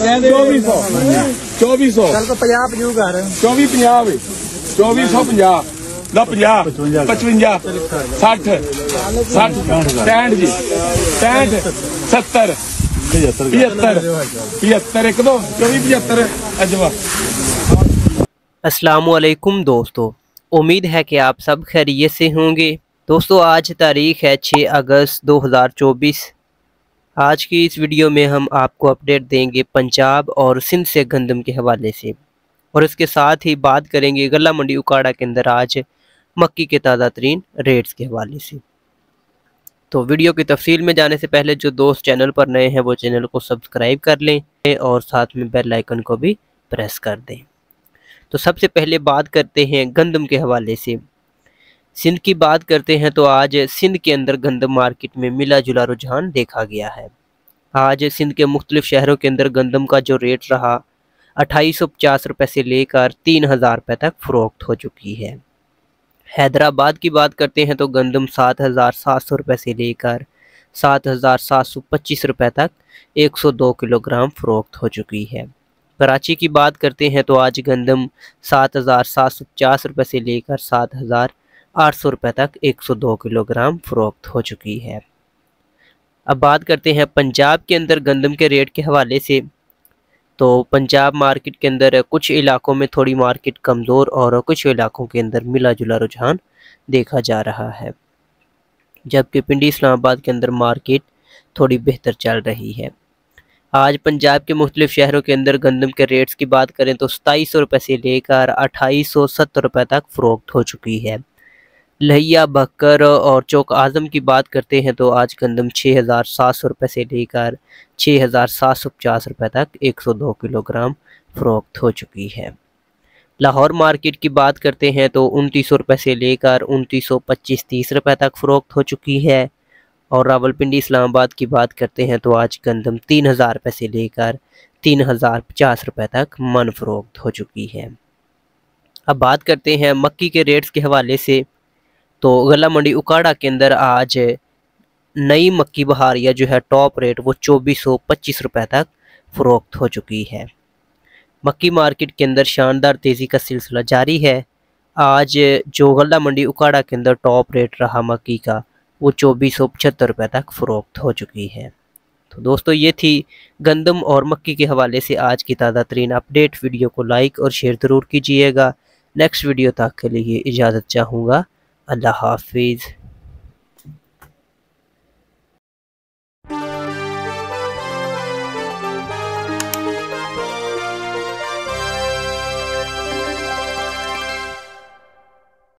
2400 2400 चल को 50 कर 2450 2450 ला 50 55 60 60 65 जी 65 70 75 75 1 2 24 75 अजवा। अस्सलामुअलैकुम दोस्तों, उम्मीद है कि आप सब खैरियत से होंगे। दोस्तों आज तारीख़ है 6 अगस्त 2024। आज की इस वीडियो में हम आपको अपडेट देंगे पंजाब और सिंध से गंदम के हवाले से, और इसके साथ ही बात करेंगे गला मंडी उकाड़ा के अंदर आज मक्की के ताज़ा तरीन रेट्स के हवाले से। तो वीडियो की तफसील में जाने से पहले जो दोस्त चैनल पर नए हैं वो चैनल को सब्सक्राइब कर लें और साथ में बेल आइकन को भी प्रेस कर दें। तो सबसे पहले बात करते हैं गंदम के हवाले से। सिंध की बात करते हैं तो आज सिंध के अंदर गंदम मार्केट में मिला जुला रुझान देखा गया है। आज सिंध के मुख्तलिफ शहरों के अंदर गंदम का जो रेट रहा 2850 रुपये से लेकर 3000 रुपये तक फ़रोख्त हो चुकी है। हैदराबाद की बात करते हैं तो गंदम 7700 रुपये से लेकर 7725 रुपये तक 102 किलोग्राम फ़रोख्त हो चुकी है। कराची की बात करते हैं तो आज गंदम 7750 रुपये से लेकर 7800 रुपये तक 102 किलोग्राम फ़रोख्त हो चुकी है। अब बात करते हैं पंजाब के अंदर गंदम के रेट के हवाले से। तो पंजाब मार्केट के अंदर कुछ इलाकों में थोड़ी मार्केट कमज़ोर और कुछ इलाकों के अंदर मिला जुला रुझान देखा जा रहा है, जबकि पिंडी इस्लामाबाद के अंदर मार्केट थोड़ी बेहतर चल रही है। आज पंजाब के मुख्तलिफ शहरों के अंदर गंदम के रेट्स की बात करें तो 2700 रुपये से लेकर 2870 रुपये तक फ़रोख्त हो चुकी है। लहिया बकर और चौक आज़म की बात करते हैं तो आज गंदम 6700 रुपये से लेकर 6750 रुपये तक 102 किलोग्राम फ़रोख्त हो चुकी है। लाहौर मार्केट की बात करते हैं तो 2900 रुपये से लेकर 2925-30 रुपये तक फ़रोख्त हो चुकी है। और रावलपिंडी इस्लामाबाद की बात करते हैं तो आज गंदम 3000 रुपये से लेकर 3050 रुपये तक मन फ़रोख्त हो चुकी है। अब बात करते हैं मक्की के रेट्स के हवाले से। तो गला मंडी उकाड़ा के अंदर आज नई मक्की बहारिया जो है टॉप रेट वो 2425 रुपये तक फ़रोख्त हो चुकी है। मक्की मार्केट के अंदर शानदार तेज़ी का सिलसिला जारी है। आज जो गला मंडी उकाड़ा के अंदर टॉप रेट रहा मक्की का वो 2475 रुपये तक फ़रोख्त हो चुकी है। तो दोस्तों ये थी गंदम और मक्की के हवाले से आज की ताज़ा तरीन अपडेट। वीडियो को लाइक और शेयर ज़रूर कीजिएगा। नेक्स्ट वीडियो तक के लिए इजाज़त चाहूँगा। अल्लाह हाफिज़।